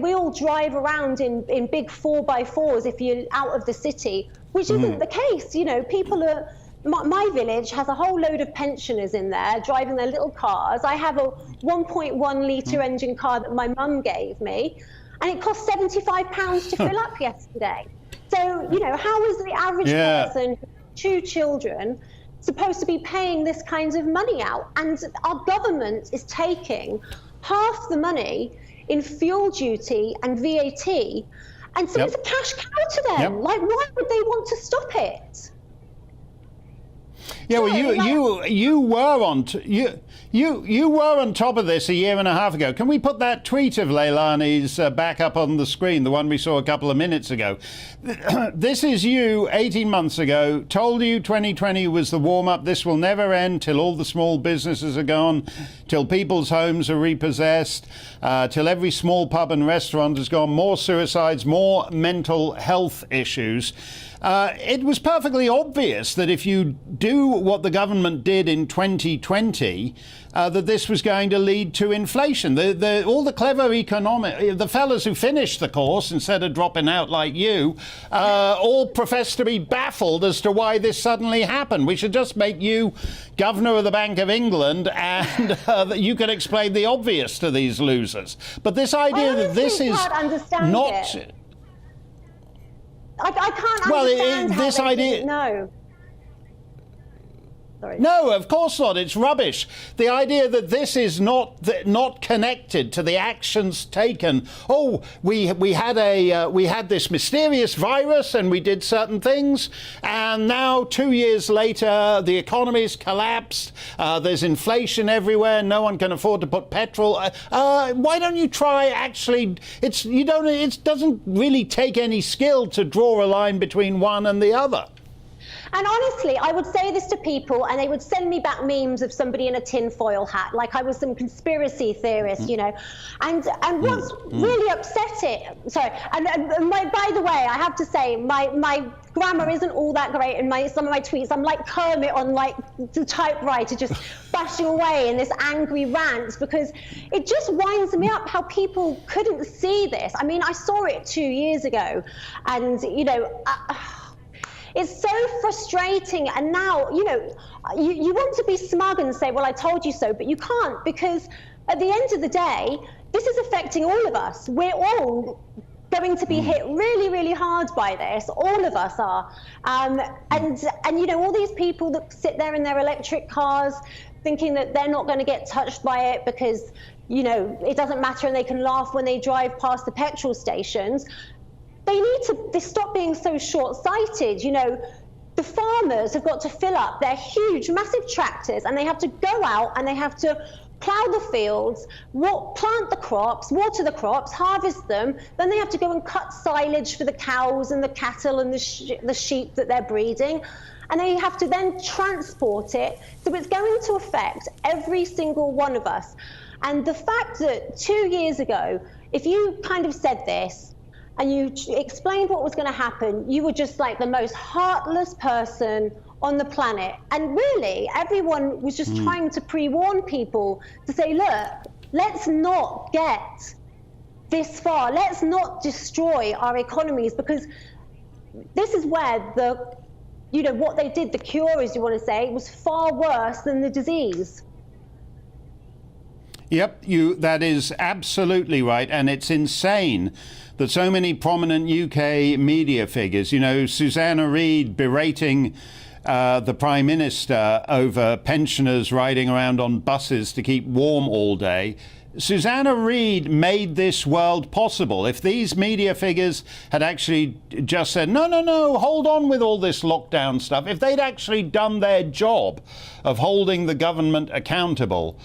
we all drive around in big 4x4s if you're out of the city, which isn't the case. People are. My village has a whole load of pensioners in there driving their little cars. I have a 1.1 litre engine car that my mum gave me, and it cost £75 to fill up yesterday. So, how is the average person with 2 children supposed to be paying this kind of money out? And our government is taking half the money in fuel duty and VAT, and so it's a cash cow to them. Like, why would they want to stop it? Yeah, well, you were on top of this a year and a half ago. Can we put that tweet of Leilani's back up on the screen, the one we saw a couple of minutes ago? This is you 18 months ago, told you 2020 was the warm-up. This will never end till all the small businesses are gone, till people's homes are repossessed, till every small pub and restaurant has gone, more suicides, more mental health issues. It was perfectly obvious that if you do what the government did in 2020, that this was going to lead to inflation. All the clever the fellas who finished the course instead of dropping out like you, all profess to be baffled as to why this suddenly happened. We should just make you Governor of the Bank of England, and that you can explain the obvious to these losers. But this idea that this is not... I can't understand how they didn't know. Sorry. No, of course not. It's rubbish. The idea that this is not connected to the actions taken. Oh, we had this mysterious virus and we did certain things, and now 2 years later the economy's collapsed. There's inflation everywhere. No one can afford to put petrol. Why don't you try actually? It doesn't really take any skill to draw a line between one and the other. And honestly, I would say this to people and they would send me back memes of somebody in a tinfoil hat, like I was some conspiracy theorist, And what's really upsetting, by the way, I have to say, my grammar isn't all that great in some of my tweets. I'm like Kermit on the typewriter, just bashing away in this angry rant, because it just winds me up how people couldn't see this. I mean, I saw it 2 years ago, and, it's so frustrating. And now, you want to be smug and say, well, I told you so, but you can't, because at the end of the day, this is affecting all of us. We're all going to be hit really, really hard by this. All of us are. And all these people that sit there in their electric cars thinking that they're not going to get touched by it because, it doesn't matter, and they can laugh when they drive past the petrol stations. They need to stop being so short-sighted. The farmers have got to fill up their huge, massive tractors, and they have to go out and they have to plough the fields, plant the crops, water the crops, harvest them. Then they have to go and cut silage for the cows and the cattle and the sheep that they're breeding. And they have to then transport it. So it's going to affect every single one of us. And the fact that 2 years ago, if you kind of said this, and you explained what was going to happen, you were just like the most heartless person on the planet. And really, everyone was just trying to pre-warn people to say, look, let's not get this far. Let's not destroy our economies, because this is where what they did, the cure, as you want to say, was far worse than the disease. Yep, that is absolutely right, and it's insane that so many prominent UK media figures, Susanna Reid berating the Prime Minister over pensioners riding around on buses to keep warm all day. Susanna Reid made this world possible. If these media figures had actually just said, no, hold on with all this lockdown stuff, if they'd actually done their job of holding the government accountable,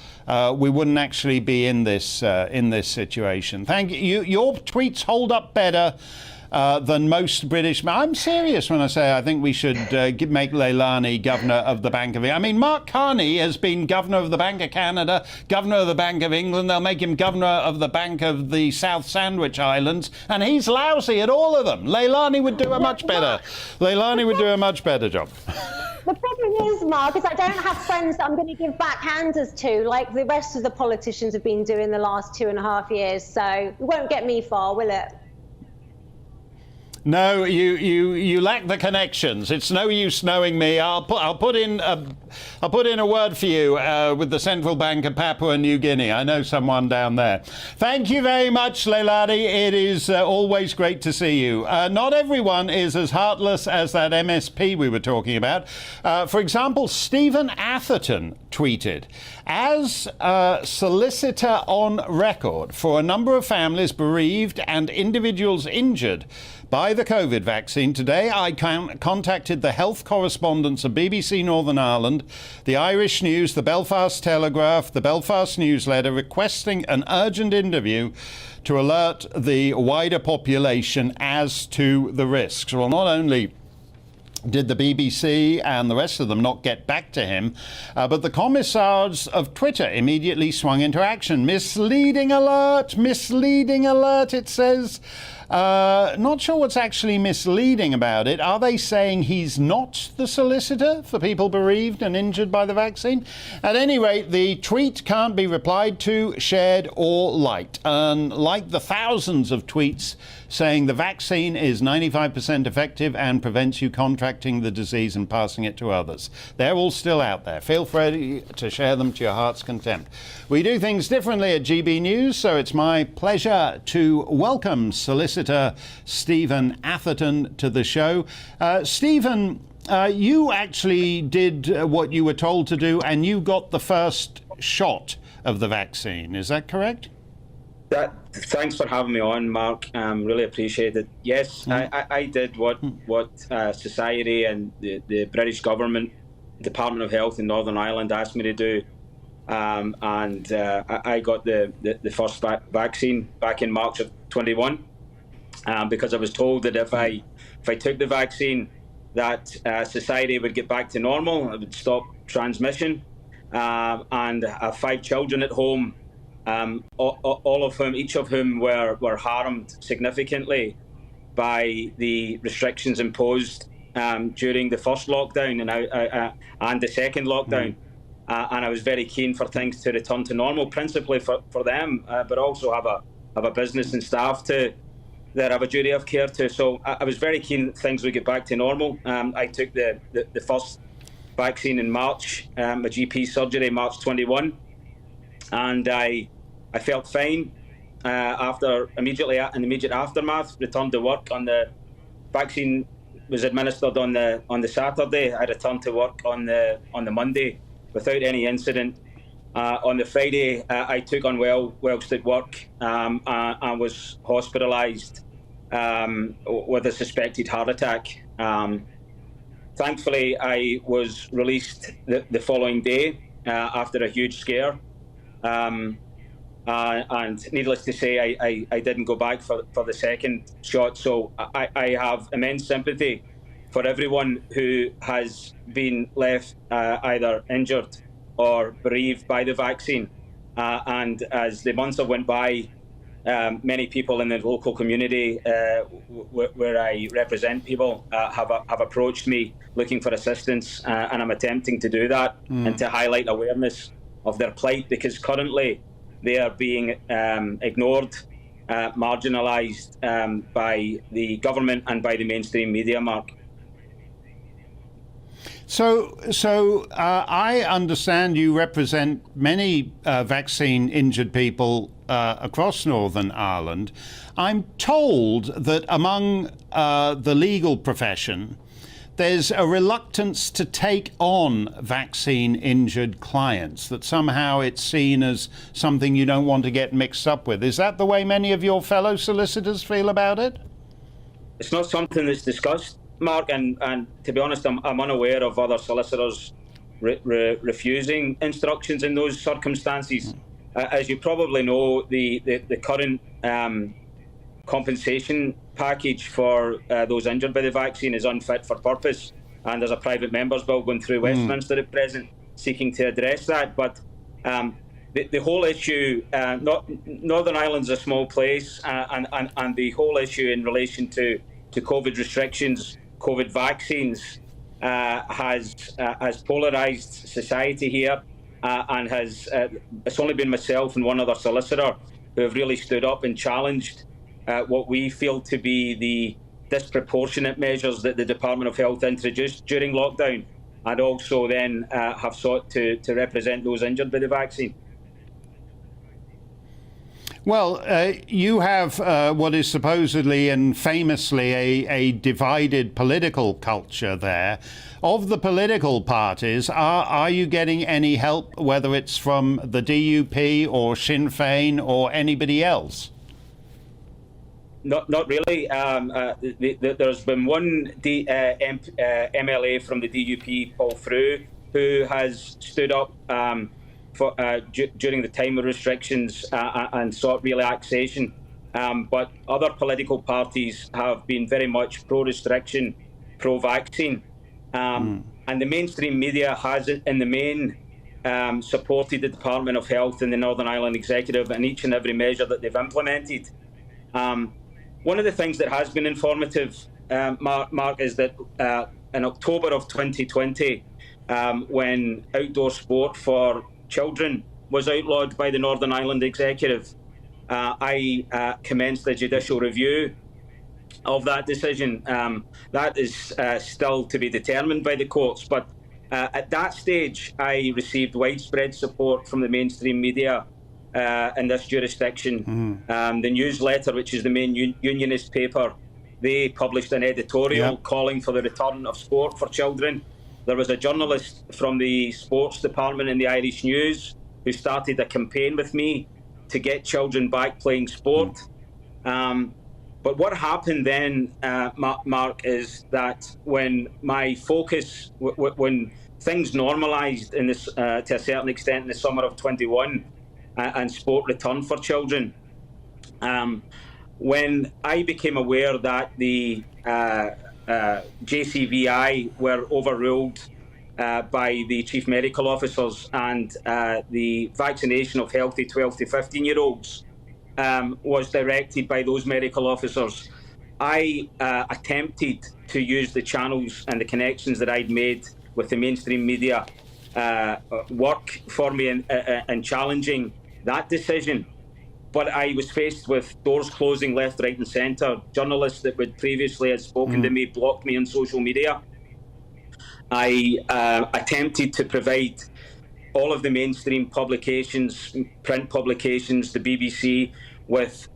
we wouldn't actually be in this situation. Thank you. Your tweets hold up better than most British. I'm serious when I say I think we should make Leilani governor of the Bank of England. I mean, Mark Carney has been governor of the Bank of Canada, governor of the Bank of England. They'll make him governor of the Bank of the South Sandwich Islands, and he's lousy at all of them. Leilani would do a much better. Leilani would do a much better job. The problem is, Mark, is I don't have friends that I'm going to give backhanders to, like the rest of the politicians have been doing the last 2.5 years. So it won't get me far, will it? No, you lack the connections. It's no use knowing me. I'll put in a word for you with the Central Bank of Papua New Guinea. I know someone down there. Thank you very much, Leilani. It is always great to see you. Not everyone is as heartless as that MSP we were talking about. For example, Stephen Atherton tweeted, as a solicitor on record for a number of families bereaved and individuals injured by the COVID vaccine, today I contacted the health correspondents of BBC Northern Ireland, the Irish News, the Belfast Telegraph, the Belfast Newsletter, requesting an urgent interview to alert the wider population as to the risks. Well, not only did the BBC and the rest of them not get back to him, but the commissars of Twitter immediately swung into action. Misleading alert, it says. Not sure what's actually misleading about it. Are they saying he's not the solicitor for people bereaved and injured by the vaccine? At any rate, the tweet can't be replied to, shared or liked. Like the thousands of tweets saying the vaccine is 95% effective and prevents you contracting the disease and passing it to others. They're all still out there. Feel free to share them to your heart's content. We do things differently at GB News, so it's my pleasure to welcome Solicitor Stephen Atherton to the show. Stephen, you actually did what you were told to do, and you got the first shot of the vaccine. Is that correct? Thanks for having me on, Mark. Really appreciate it. Yes, I did what society and the British government, Department of Health in Northern Ireland asked me to do. I got the first vaccine back in March of 21 because I was told that if I took the vaccine, that society would get back to normal, it would stop transmission. And I have 5 children at home, each of whom were harmed significantly by the restrictions imposed during the first lockdown and the second lockdown. And I was very keen for things to return to normal, principally for them, but also have a business and staff that have a duty of care to. So I was very keen that things would get back to normal. I took the first vaccine in March, a GP surgery, March 21, and I felt fine. Immediately in the immediate aftermath, returned to work. On the vaccine was administered on the Saturday. I returned to work on the Monday without any incident. On the Friday, I took unwell whilst at work and was hospitalised with a suspected heart attack. Thankfully, I was released the following day after a huge scare. And needless to say, I didn't go back for the second shot. So I have immense sympathy for everyone who has been left either injured or bereaved by the vaccine. And as the months have went by, many people in the local community where I represent people have approached me looking for assistance, and I'm attempting to do that and to highlight awareness of their plight, because currently they are being ignored, marginalised by the government and by the mainstream media, Mark. So I understand you represent many vaccine-injured people across Northern Ireland. I'm told that among the legal profession, there's a reluctance to take on vaccine-injured clients, that somehow it's seen as something you don't want to get mixed up with. Is that the way many of your fellow solicitors feel about it? It's not something that's discussed, Mark, and to be honest, I'm unaware of other solicitors refusing instructions in those circumstances. As you probably know, the current compensation package for those injured by the vaccine is unfit for purpose, and there's a private member's bill going through Westminster at present seeking to address that. But the whole issue, Northern Ireland's a small place, and the whole issue in relation to COVID restrictions, COVID vaccines, has polarised society here, and it's only been myself and one other solicitor who have really stood up and challenged what we feel to be the disproportionate measures that the Department of Health introduced during lockdown, and also then have sought to represent those injured by the vaccine. Well, you have what is supposedly and famously a divided political culture there. Of the political parties, are you getting any help, whether it's from the DUP or Sinn Féin or anybody else? Not really. There's been one MLA from the DUP, Paul Frew, who has stood up during the time of restrictions and sought relaxation. But other political parties have been very much pro-restriction, pro-vaccine. And the mainstream media has, in the main, supported the Department of Health and the Northern Ireland Executive in each and every measure that they've implemented. One of the things that has been informative, Mark, is that in October of 2020, when outdoor sport for children was outlawed by the Northern Ireland Executive, I commenced a judicial review of that decision. That is still to be determined by the courts, but at that stage I received widespread support from the mainstream media in this jurisdiction. The newsletter, which is the main unionist paper, they published an editorial calling for the return of sport for children. There was a journalist from the sports department in the Irish News who started a campaign with me to get children back playing sport. But what happened then, Mark, is that when my focus, when things normalised in this, to a certain extent in the summer of 21, and sport returned for children, when I became aware that the JCVI were overruled by the chief medical officers, and the vaccination of healthy 12 to 15-year-olds was directed by those medical officers, I attempted to use the channels and the connections that I'd made with the mainstream media work for me in challenging that decision. But I was faced with doors closing left, right and centre. Journalists that would previously had spoken to me blocked me on social media. I attempted to provide all of the mainstream publications, print publications, the BBC, with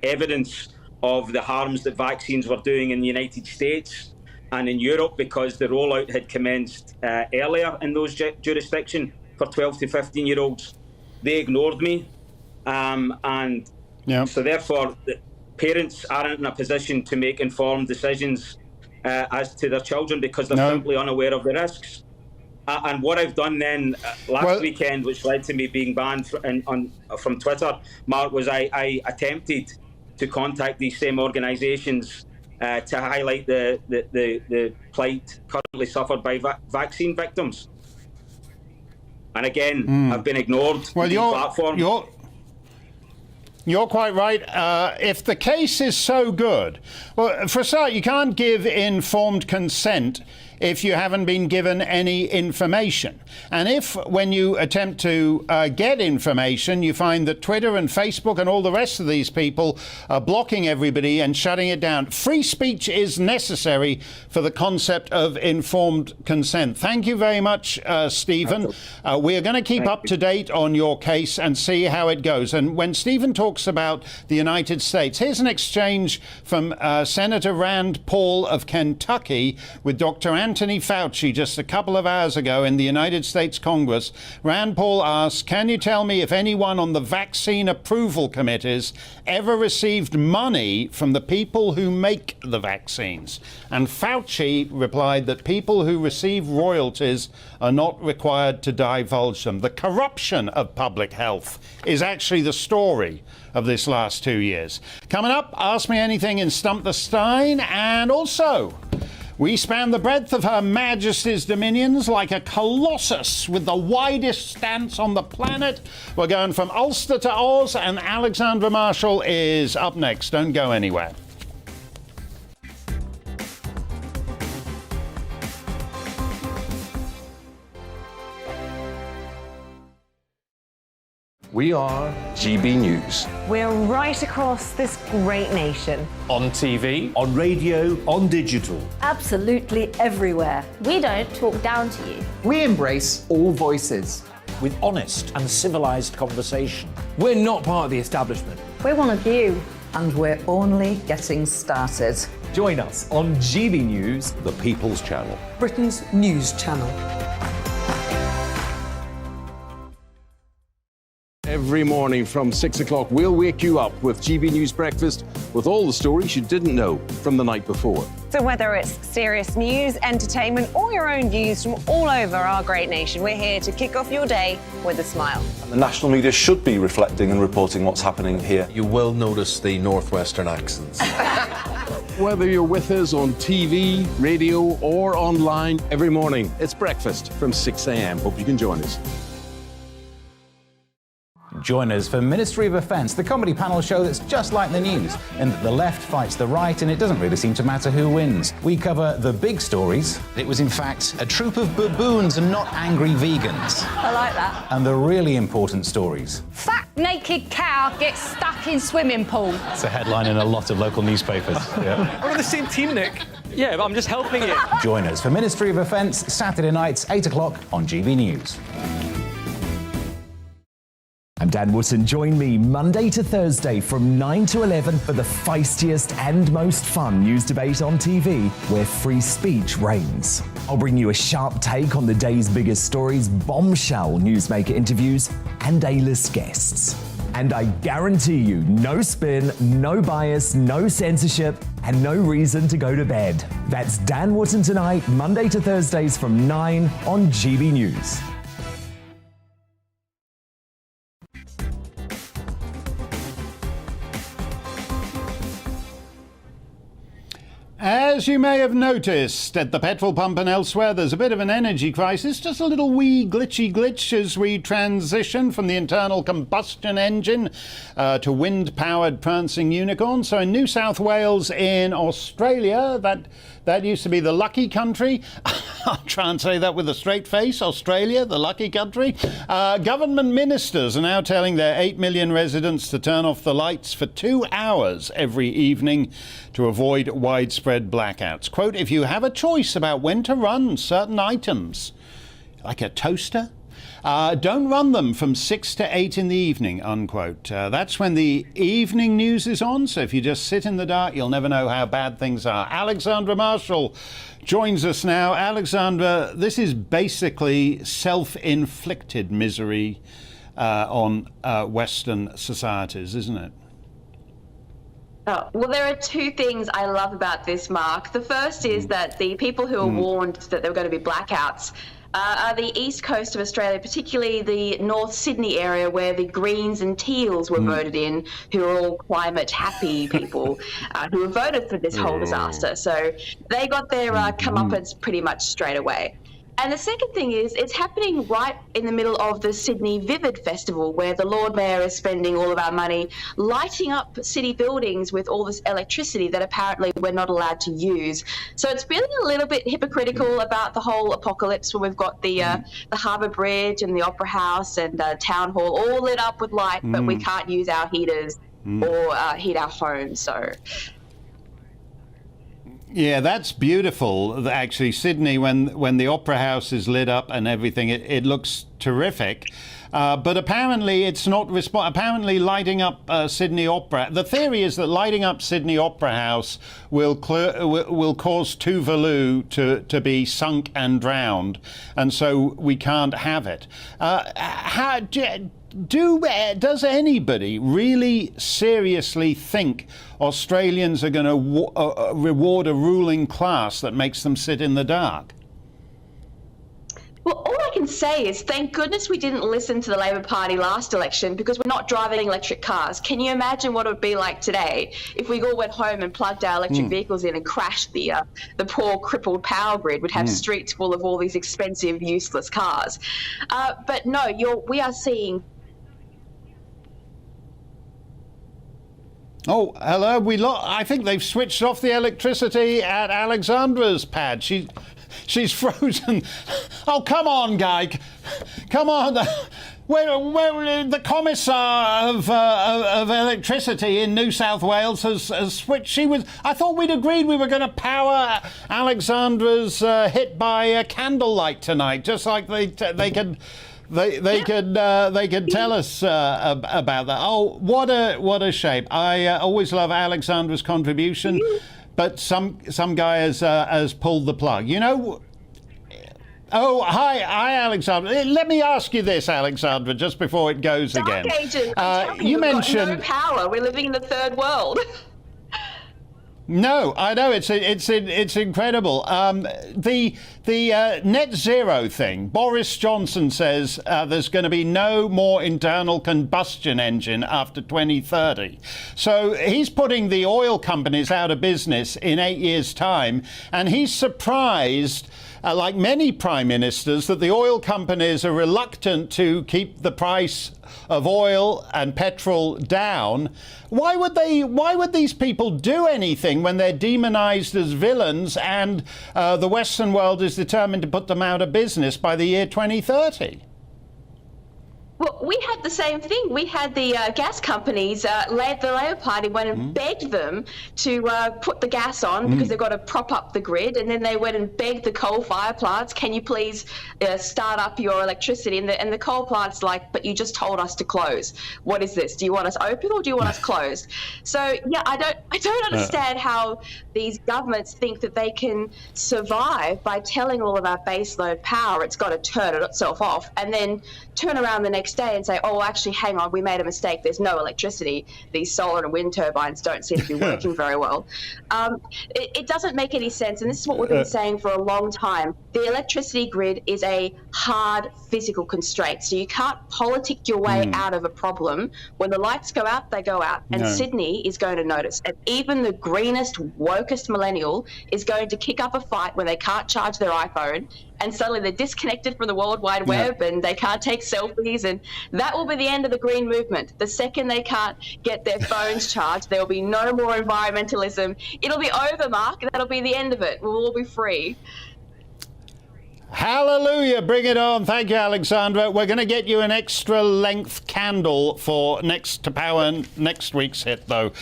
evidence of the harms that vaccines were doing in the United States and in Europe, because the rollout had commenced earlier in those jurisdictions for 12 to 15-year-olds. They ignored me, and so therefore the parents aren't in a position to make informed decisions as to their children, because they're simply unaware of the risks. And what I've done then last weekend, which led to me being banned from Twitter, Mark, was I attempted to contact these same organisations to highlight the plight currently suffered by vaccine victims. And again, I've been ignored. Well, you're quite right. If the case is so good, well, for a start, you can't give informed consent if you haven't been given any information. And if, when you attempt to get information, you find that Twitter and Facebook and all the rest of these people are blocking everybody and shutting it down. Free speech is necessary for the concept of informed consent. Thank you very much, Stephen. We are going to keep up to date on your case and see how it goes. And when Stephen talks about the United States, here's an exchange from Senator Rand Paul of Kentucky with Dr. Anthony Fauci just a couple of hours ago in the United States Congress. Rand Paul asks, can you tell me if anyone on the vaccine approval committees ever received money from the people who make the vaccines? And Fauci replied that people who receive royalties are not required to divulge them. The corruption of public health is actually the story of this last 2 years. Coming up, Ask Me Anything in Stump the Steyn, and also we span the breadth of Her Majesty's dominions like a colossus with the widest stance on the planet. We're going from Ulster to Oz, and Alexandra Marshall is up next. Don't go anywhere. We are GB News. We're right across this great nation. On TV, on radio, on digital. Absolutely everywhere. We don't talk down to you. We embrace all voices. with honest and civilised conversation. We're not part of the establishment. We're one of you. And we're only getting started. Join us on GB News, the People's Channel, Britain's news channel. Every morning from 6 o'clock, we'll wake you up with GB News Breakfast with all the stories you didn't know from the night before. So whether it's serious news, entertainment, or your own views from all over our great nation, we're here to kick off your day with a smile. And the national media should be reflecting and reporting what's happening here. You will notice the northwestern accents. Whether you're with us on TV, radio, or online, every morning, it's breakfast from 6 a.m. Hope you can join us. Join us for Ministry of Offence, the comedy panel show that's just like the news, in that the left fights the right and it doesn't really seem to matter who wins. We cover the big stories. It was in fact a troop of baboons and not angry vegans. I like that. And the really important stories. Fat naked cow gets stuck in swimming pool. It's a headline in a lot of local newspapers. Yeah. We're on the same team, Nick. Yeah, but I'm just helping you. Join us for Ministry of Offence, Saturday nights, 8 o'clock on GB News. I'm Dan Wootton. Join me Monday to Thursday from 9 to 11 for the feistiest and most fun news debate on TV, where free speech reigns. I'll bring you a sharp take on the day's biggest stories, bombshell newsmaker interviews, and A-list guests. And I guarantee you, no spin, no bias, no censorship, and no reason to go to bed. That's Dan Wootton tonight, Monday to Thursdays from 9 on GB News. As you may have noticed, at the petrol pump and elsewhere, there's a bit of an energy crisis, just a little wee glitchy glitch as we transition from the internal combustion engine to wind-powered prancing unicorn. So in New South Wales in Australia, that used to be the lucky country. I'll try and say that with a straight face. Australia, the lucky country. Government ministers are now telling their 8 million residents to turn off the lights for 2 hours every evening to avoid widespread blackouts. Quote, if you have a choice about when to run certain items, like a toaster, don't run them from 6 to 8 in the evening, unquote. That's when the evening news is on, so if you just sit in the dark, you'll never know how bad things are. Alexandra Marshall joins us now. Alexandra, this is basically self-inflicted misery on Western societies, isn't it? Oh, well, there are two things I love about this, Mark. The first is that the people who are warned that there were going to be blackouts are the east coast of Australia, particularly the North Sydney area where the Greens and Teals were voted in, who are all climate-happy people who have voted for this whole disaster. So they got their comeuppance pretty much straight away. And the second thing is, it's happening right in the middle of the Sydney Vivid Festival, where the Lord Mayor is spending all of our money lighting up city buildings with all this electricity that apparently we're not allowed to use. So it's feeling a little bit hypocritical about the whole apocalypse, where we've got the Harbour Bridge and the Opera House and Town Hall all lit up with light, but we can't use our heaters or heat our homes. So. Yeah, that's beautiful. Actually, Sydney, when the Opera House is lit up and everything, it looks terrific. But apparently it's not apparently lighting up Sydney Opera. The theory is that lighting up Sydney Opera House will cause Tuvalu to be sunk and drowned, and so we can't have it. Does anybody really seriously think Australians are going to reward a ruling class that makes them sit in the dark? Well, all I can say is thank goodness we didn't listen to the Labor Party last election, because we're not driving electric cars. Can you imagine what it would be like today if we all went home and plugged our electric vehicles in and crashed the poor crippled power grid? We'd have streets full of all these expensive, useless cars. But no, we are seeing... Oh, hello. I think they've switched off the electricity at Alexandra's pad. She's frozen. Oh, come on, Guy. Come on. Where the Commissar of Electricity in New South Wales has switched. I thought we'd agreed we were going to power Alexandra's hit by candlelight tonight, just like they could. They could tell us about that. Oh, what a shame! I always love Alexandra's contribution, but some guy has pulled the plug. You know. Oh, hi, Alexandra. Let me ask you this, Alexandra, just before it goes again. You mentioned no power. We're living in the third world. No, I know it's incredible. The net zero thing. Boris Johnson says there's going to be no more internal combustion engine after 2030. So he's putting the oil companies out of business in 8 years' time, and he's surprised. Like many prime ministers, that the oil companies are reluctant to keep the price of oil and petrol down. Why would these people do anything when they're demonized as villains, and the Western world is determined to put them out of business by the year 2030? Well, we had the same thing. We had the gas companies, the Labor Party went and begged them to put the gas on because they've got to prop up the grid, and then they went and begged the coal-fired plants, can you please start up your electricity? And the coal plants like, but you just told us to close. What is this? Do you want us open or do you want us closed? So, yeah, I don't understand how these governments think that they can survive by telling all of our baseload power it's got to turn itself off, and then turn around the next day and say, oh, actually, hang on, we made a mistake. There's no electricity. These solar and wind turbines don't seem to be working very well. It doesn't make any sense. And this is what we've been saying for a long time. The electricity grid is a hard physical constraint. So you can't politic your way out of a problem. When the lights go out, they go out. And Sydney is going to notice. And even the greenest, wokest millennial is going to kick up a fight when they can't charge their iPhone, and suddenly they're disconnected from the World Wide Web and they can't take selfies, and that will be the end of the green movement. The second they can't get their phones charged, there will be no more environmentalism. It'll be over, Mark. That'll be the end of it. We'll all be free. Hallelujah, bring it on. Thank you, Alexandra. We're going to get you an extra length candle to power next week's hit, though,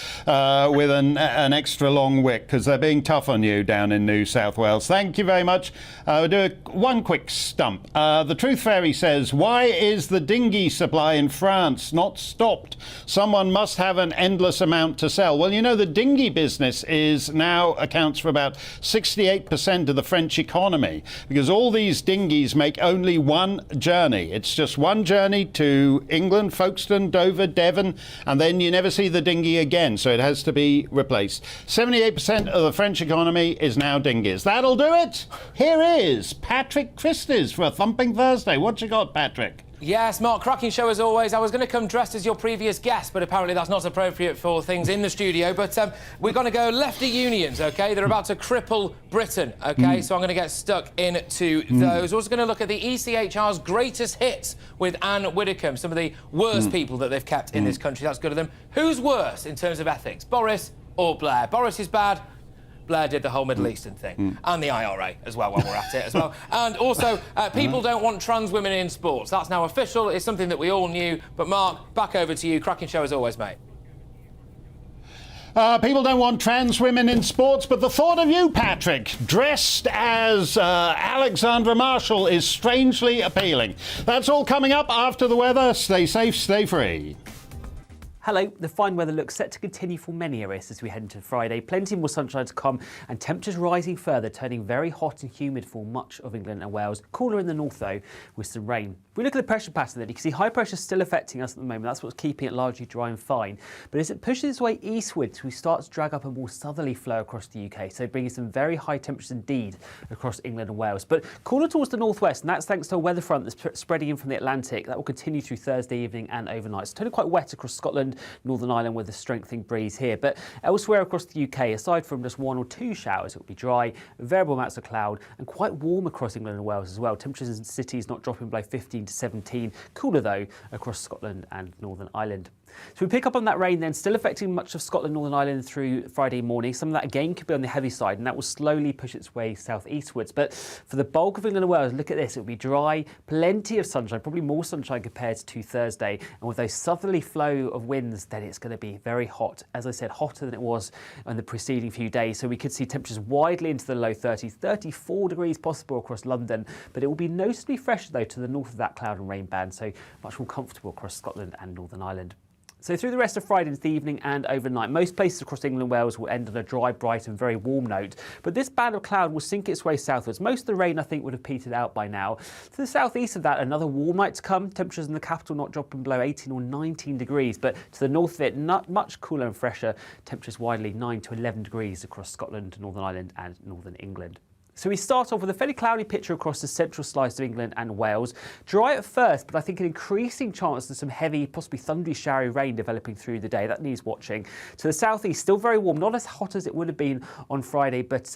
with an extra long wick, because they're being tough on you down in New South Wales. Thank you very much. We'll do one quick stump. The Truth Fairy says, why is the dinghy supply in France not stopped? Someone must have an endless amount to sell. Well, you know, the dinghy business now accounts for about 68% of the French economy, because all these dinghies make only one journey. It's just one journey to England, Folkestone, Dover, Devon, and then you never see the dinghy again, so it has to be replaced. 78% of the French economy is now dinghies. That'll do it. Here is Patrick Christys for a Thumping Thursday. What you got, Patrick? Yes, Mark, cracking show as always. I was going to come dressed as your previous guest, but apparently that's not appropriate for things in the studio. But we're going to go lefty unions, OK? They're about to cripple Britain, OK? So I'm going to get stuck into those. We're also going to look at the ECHR's greatest hits with Anne Widdecombe, some of the worst people that they've kept in this country. That's good of them. Who's worse in terms of ethics, Boris or Blair? Boris is bad. Blair did the whole Middle Eastern thing, and the IRA as well, while we're at it as well. And also, people don't want trans women in sports. That's now official. It's something that we all knew. But Mark, back over to you. Cracking show as always, mate. People don't want trans women in sports, but the thought of you, Patrick, dressed as Alexandra Marshall is strangely appealing. That's all coming up after the weather. Stay safe, stay free. Hello, the fine weather looks set to continue for many areas as we head into Friday. Plenty more sunshine to come and temperatures rising further, turning very hot and humid for much of England and Wales. Cooler in the north though, with some rain. If we look at the pressure pattern then, you can see high pressure still affecting us at the moment. That's what's keeping it largely dry and fine. But as it pushes its way eastwards, we start to drag up a more southerly flow across the UK, so bringing some very high temperatures indeed across England and Wales. But cooler towards the northwest, and that's thanks to a weather front that's spreading in from the Atlantic. That will continue through Thursday evening and overnight. It's turning quite wet across Scotland, Northern Ireland with a strengthening breeze here. But elsewhere across the UK, aside from just 1 or 2 showers, it will be dry, variable amounts of cloud, and quite warm across England and Wales as well. Temperatures in cities not dropping below 15 to 17. Cooler though across Scotland and Northern Ireland. So we pick up on that rain then, still affecting much of Scotland, Northern Ireland through Friday morning. Some of that again could be on the heavy side, and that will slowly push its way southeastwards. But for the bulk of England and Wales, look at this, it'll be dry, plenty of sunshine, probably more sunshine compared to Thursday. And with those southerly flow of winds, then it's going to be very hot. As I said, hotter than it was in the preceding few days. So we could see temperatures widely into the low 30s, 34 degrees possible across London. But it will be noticeably fresher though to the north of that cloud and rain band, so much more comfortable across Scotland and Northern Ireland. So through the rest of Friday into the evening and overnight, most places across England and Wales will end on a dry, bright and very warm note. But this band of cloud will sink its way southwards. Most of the rain, I think, would have petered out by now. To the southeast of that, another warm night to come. Temperatures in the capital not dropping below 18 or 19 degrees. But to the north of it, not much cooler and fresher. Temperatures widely 9 to 11 degrees across Scotland, Northern Ireland and Northern England. So we start off with a fairly cloudy picture across the central slice of England and Wales. Dry at first, but I think an increasing chance of some heavy, possibly thundery, showery rain developing through the day. That needs watching. To the southeast, still very warm, not as hot as it would have been on Friday, but